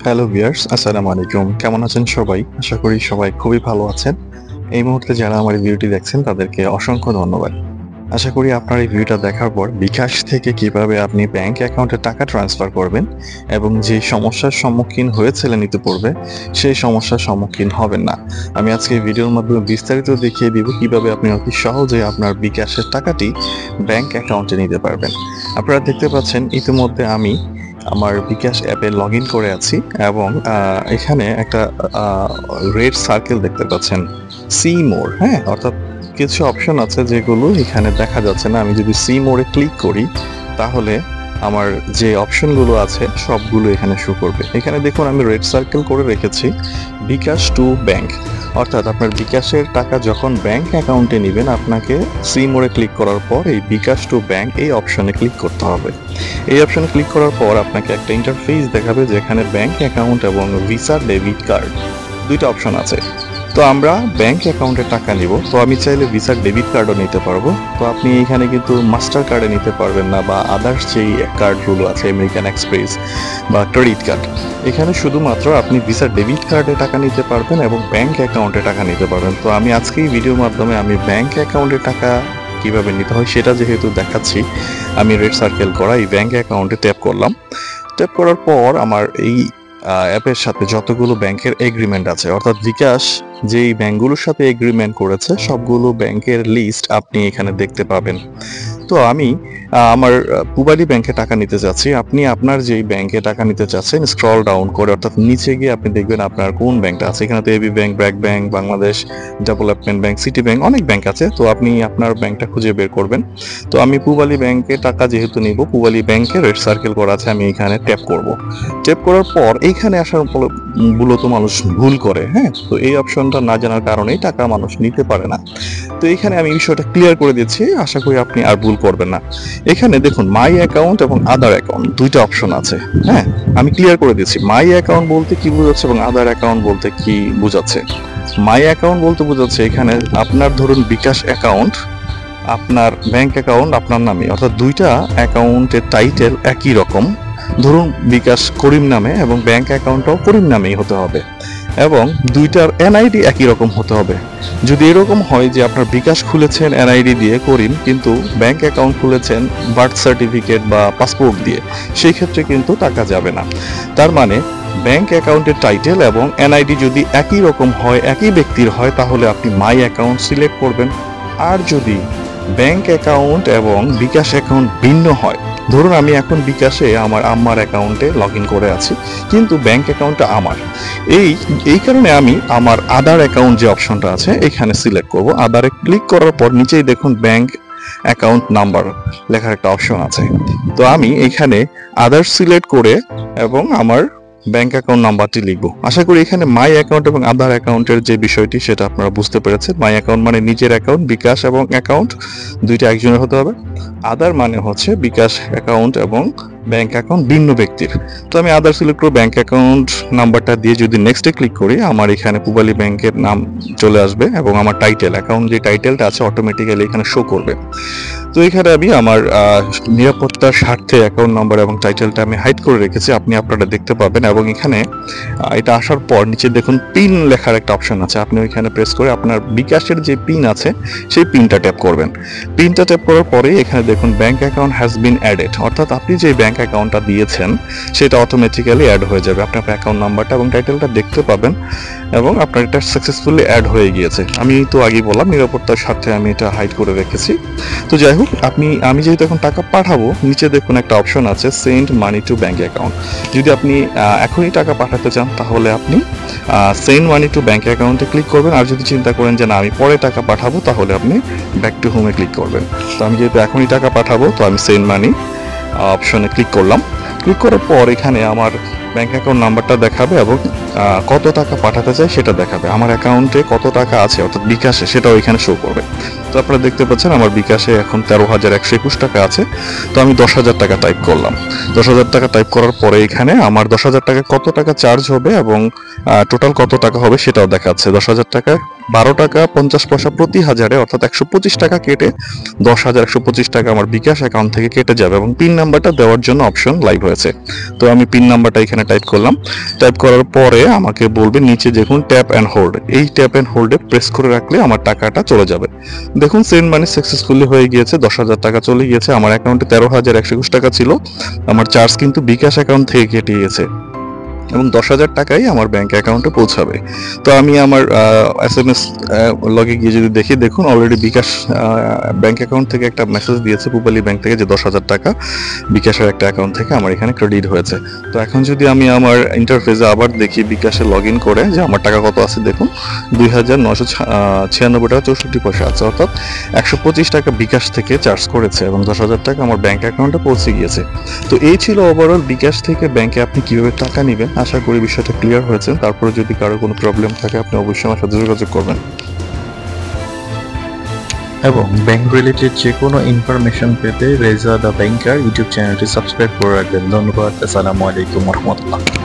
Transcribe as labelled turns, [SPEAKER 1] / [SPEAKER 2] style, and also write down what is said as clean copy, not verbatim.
[SPEAKER 1] Hello viewers, আসসালামু আলাইকুম। কেমন আছেন সবাই? আশা করি সবাই খুবই ভালো আছেন। এই মুহূর্তে যারা আমার এই ভিডিওটি দেখছেন তাদেরকে অসংখ্য ধন্যবাদ। আশা করি আপনার এই ভিডিওটা দেখার পর বিকাশ থেকে কিভাবে আপনি ব্যাংক অ্যাকাউন্টে টাকা ট্রান্সফার করবেন এবং যে সমস্যার সম্মুখীন হয়েছিলেন ইতিপূর্বে সেই সমস্যার সম্মুখীন হবেন না। আমি আজকে এই ভিডিওর মাধ্যমে বিস্তারিত দেখিয়ে দিব কিভাবে আপনি অতি সহজে আপনার বিকাশের টাকাটি ব্যাংক অ্যাকাউন্টে নিতে পারবেন। আপনারা দেখতে পাচ্ছেন ইতিমধ্যে আমি আমার বিকাশ অ্যাপে লগইন করে আছি এবং এখানে একটা রেড সার্কেল দেখতে পাচ্ছেন, সি মোর, হ্যাঁ? অর্থাৎ কিছু অপশন আছে যেগুলো এখানে দেখা যাচ্ছে না। আমি যদি সি মোরে ক্লিক করি তাহলে আমার যে অপশনগুলো আছে সবগুলো এখানে শো করবে। এখানে দেখুন আমি রেড সার্কেল করে রেখেছি বিকাশ টু ব্যাংক, অর্থাৎ আপনার বিকাশের টাকা যখন ব্যাংক অ্যাকাউন্টে নেবেন আপনাকে সি মোরে ক্লিক করার পর এই বিকাশ টু ব্যাংক এই অপশনে ক্লিক করতে হবে। এই অপশনে ক্লিক করার পর আপনাকে একটা ইন্টারফেস দেখাবে যেখানে ব্যাংক অ্যাকাউন্ট এবং ভিসা ডেবিট কার্ড দুইটা অপশন আছে। তো আমরা ব্যাংক অ্যাকাউন্টে টাকা নিব, তো আমি চাইলে ভিসা ডেবিট কার্ডও নিতে পারবো। তো আপনি এখানে কিন্তু মাস্টার কার্ডে নিতে পারবেন না বা আদার্স যেই কার্ডগুলো আছে আমেরিকান এক্সপ্রেস বা ক্রেডিট কার্ড, এখানে শুধুমাত্র আপনি ভিসা ডেবিট কার্ডে টাকা নিতে পারবেন এবং ব্যাংক অ্যাকাউন্টে টাকা নিতে পারবেন। তো আমি আজকে এই ভিডিওর মাধ্যমে আমি ব্যাংক অ্যাকাউন্টে টাকা কিভাবে নিতে হয় সেটা যেহেতু দেখাচ্ছি, আমি রেড সার্কেল করা এই ব্যাংক অ্যাকাউন্টে ট্যাপ করলাম। ট্যাপ করার পর আমার এই অ্যাপের সাথে যতগুলো ব্যাংকের এগ্রিমেন্ট আছে, অর্থাৎ বিকাশ যেই ব্যাংকগুলোর সাথে এগ্রিমেন্ট করেছে সবগুলো ব্যাংকের লিস্ট আপনি এখানে দেখতে পাবেন। তো আমি আমার পূবালী ব্যাংকে টাকা নিতে চাচ্ছি। আপনি আপনার যেই ব্যাংকে টাকা নিতে চাচ্ছেন স্ক্রল ডাউন করে অর্থাৎ নিচে গিয়ে আপনি দেখবেন আপনার কোন ব্যাংকটা আছে। এখানে তো AB bank, BRAC bank, Bangladesh development bank, city bank, অনেক ব্যাংক আছে। তো আপনি আপনার ব্যাংকটা খুঁজে বের করবেন। তো আমি পূবালী ব্যাংকে টাকা যেহেতু নিব, পূবালী ব্যাংকে রেড সার্কেল করা আছে, আমি এখানে ট্যাপ করব। ট্যাপ করার পর এইখানে আসার মূলত মানুষ ভুল করে, হ্যাঁ? তো এই অপশনটা না জানার কারণেই টাকা মানুষ নিতে পারে না। তো এখানে আমি বিষয়টা ক্লিয়ার করে দিচ্ছি, আশা করি আপনি আর ভুল করবেন না। এখানে দেখুন মাই অ্যাকাউন্ট এবং আদার অ্যাকাউন্ট দুইটা অপশন আছে, হ্যাঁ? আমি ক্লিয়ার করে দিচ্ছি মাই অ্যাকাউন্ট বলতে কি বোঝাচ্ছে এবং আদার অ্যাকাউন্ট বলতে কি বোঝাচ্ছে। মাই অ্যাকাউন্ট বলতে বোঝাচ্ছে এখানে আপনার ধরুন বিকাশ অ্যাকাউন্ট, আপনার ব্যাংক অ্যাকাউন্ট আপনার নামে, অর্থাৎ দুইটা অ্যাকাউন্টের টাইটেল একই রকম। ধরুন বিকাশ করিম নামে এবং ব্যাংক অ্যাকাউন্টটাও করিম নামেই হতে হবে এবং দুইটার এনআইডি একই রকম হতে হবে। যদি এরকম হয় যে আপনার বিকাশ খুলেছেন এনআইডি দিয়ে করিম, কিন্তু ব্যাংক অ্যাকাউন্ট খুলেছেন বার্থ সার্টিফিকেট বা পাসপোর্ট দিয়ে, সেই ক্ষেত্রে কিন্তু টাকা যাবে না। তার মানে ব্যাংক অ্যাকাউন্টের টাইটেল এবং এনআইডি যদি একই রকম হয়, একই ব্যক্তির হয়, তাহলে আপনি মাই অ্যাকাউন্ট সিলেক্ট করবেন। আর যদি ব্যাংক অ্যাকাউন্ট এবং বিকাশ অ্যাকাউন্ট ভিন্ন হয়, ধরুন আমি এখন বিকাশে আমার আম্মার অ্যাকাউন্টে লগ ইন করে আছি কিন্তু ব্যাংক অ্যাকাউন্টটা আমার, এই কারণে আমি আমার আদার অ্যাকাউন্ট যে অপশনটা আছে এখানে সিলেক্ট করব। আদারে ক্লিক করার পর নিচেই দেখুন ব্যাংক অ্যাকাউন্ট নাম্বার লেখার একটা অপশন আছে। তো আমি এখানে আদার সিলেক্ট করে এবং আমার ব্যাংক অ্যাকাউন্ট নাম্বারটি লিখবো। আশা করি এখানে মাই অ্যাকাউন্ট এবং আদার অ্যাকাউন্টের যে বিষয়টি সেটা আপনারা বুঝতে পেরেছেন। মাই অ্যাকাউন্ট মানে নিজের অ্যাকাউন্ট, বিকাশ এবং অ্যাকাউন্ট দুইটা একজনের হতে হবে। আদার মানে হচ্ছে বিকাশ অ্যাকাউন্ট এবং ব্যাংক অ্যাকাউন্ট ভিন্ন ব্যক্তির। তো আমি আদার সিলেক্ট করে ব্যাংক অ্যাকাউন্ট নাম্বারটা দিয়ে যদি নেক্সটে ক্লিক করি, আমার এখানে পূবালী ব্যাংকের নাম চলে আসবে এবং আমার টাইটেল অ্যাকাউন্ট যে টাইটেলটা আছে অটোমেটিক্যালি এখানে শো করবে। তো এখানে আমি আমার নিরাপত্তার স্বার্থে অ্যাকাউন্ট নাম্বার এবং টাইটেলটা আমি হাইড করে রেখেছি, আপনি আপনারা দেখতে পাবেন। এবং এখানে এটা আসার পর নিচে দেখুন পিন লেখার একটা অপশন আছে, আপনি ওইখানে প্রেস করে আপনার বিকাশের যে পিন আছে সেই পিনটা ট্যাপ করবেন। পিনটা ট্যাপ করার পরে এখানে দেখুন bank account has been added, অর্থাৎ আপনি যে ব্যাংক অ্যাকাউন্টটা দিয়েছেন সেটা অটোমেটিক্যালি অ্যাড হয়ে যাবে। আপনি আপনার অ্যাকাউন্ট নাম্বারটা এবং টাইটেলটা দেখতে পাবেন এবং আপনার এটা সাকসেসফুলি অ্যাড হয়ে গিয়েছে। আমি তো আগেই বললাম নিরাপত্তার স্বার্থে আমি এটা হাইড করে রেখেছি। তো যাই হোক, আমি যেহেতু এখন টাকা পাঠাবো, নিচে দেখুন একটা অপশন আছে send money to bank account. যদি আপনি এখনই টাকা পাঠাতে চান তাহলে আপনি সেন্ড মানি টু ব্যাংক অ্যাকাউন্টে ক্লিক করবেন। আর যদি চিন্তা করেন যে না আমি পরে টাকা পাঠাবো তাহলে আপনি ব্যাক টু হোমে ক্লিক করবেন। তো আমি যেহেতু এখনই টাকা পাঠাবো তো আমি সেন্ড মানি অপশনে ক্লিক করলাম। ক্লিক করার পর এখানে আমার ব্যাংক অ্যাকাউন্ট নাম্বারটা দেখাবে এবং কত টাকা পাঠাতে চাই সেটা দেখাবে। আমার অ্যাকাউন্টে কত টাকা আছে অর্থাৎ বিকাশে সেটাও এখানে শো করবে। তো আপনারা দেখতে পাচ্ছেন আমার বিকাশে এখন 13,121 টাকা আছে। তো আমি 10,000 টাকা টাইপ করলাম। 10,000 টাকা টাইপ করার পরে এখানে আমার 10,000 টাকা কত টাকা চার্জ হবে এবং টোটাল কত টাকা হবে সেটাও দেখাচ্ছে। 10,000 টাকায় 12 টাকা 50 পয়সা প্রতি হাজারে, অর্থাৎ 125 টাকা কেটে 10,125 টাকা আমার বিকাশ অ্যাকাউন্ট থেকে কেটে যাবে এবং পিন নাম্বারটা দেওয়ার জন্য অপশন লাইভ হয়েছে। তো আমি পিন নাম্বারটা এখানে টাইপ করলাম। টাইপ করার পরে আমাকে বলবে নিচে দেখুন ট্যাপ অ্যান্ড হোল্ড, এই ট্যাপ অ্যান্ড হোল্ডে প্রেস করে রাখলে আমার টাকাটা চলে যাবে। দেখুন সেন্ড মানি সাকসেসফুলি হয়ে গিয়েছে, 10,000 টাকা চলে গিয়েছে। আমার অ্যাকাউন্টে 13,121 টাকা ছিল, আমার চার্জ কিন্তু বিকাশ অ্যাকাউন্ট থেকে কেটে গিয়েছে এবং 10,000 টাকাই আমার ব্যাংক অ্যাকাউন্টে পৌঁছাবে। তো আমি আমার SMS লগে গিয়ে যদি দেখি, দেখুন অলরেডি বিকাশ ব্যাংক অ্যাকাউন্ট থেকে একটা মেসেজ দিয়েছে পূবালী ব্যাংক থেকে যে 10,000 টাকা বিকাশের একটা অ্যাকাউন্ট থেকে আমার এখানে ক্রেডিট হয়েছে। তো এখন যদি আমি আমার ইন্টারফেসে আবার দেখি বিকাশে লগ ইন করে যে আমার টাকা কত আছে, দেখুন 2,996 টাকা 64 পয়সা আছে, অর্থাৎ 125 টাকা বিকাশ থেকে চার্জ করেছে এবং 10,000 টাকা আমার ব্যাংক অ্যাকাউন্টে পৌঁছে গিয়েছে। তো এই ছিল ওভারঅল বিকাশ থেকে ব্যাংকে আপনি কিভাবে টাকা নেবেন। আশা করি বিষয়টা ক্লিয়ার হয়েছে। তারপরে যদি কারো কোনো প্রবলেম থাকে আপনি অবশ্যই আমার সাথে যোগাযোগ করবেন।
[SPEAKER 2] এবং ব্যাংক রিলেটেড যে কোনো ইনফরমেশন পেতে রেজা দ্য ব্যাংকার ইউটিউব চ্যানেলটি সাবস্ক্রাইব করে রাখবেন। ধন্যবাদ। আসসালামু আলাইকুম রহমতুল্লাহ।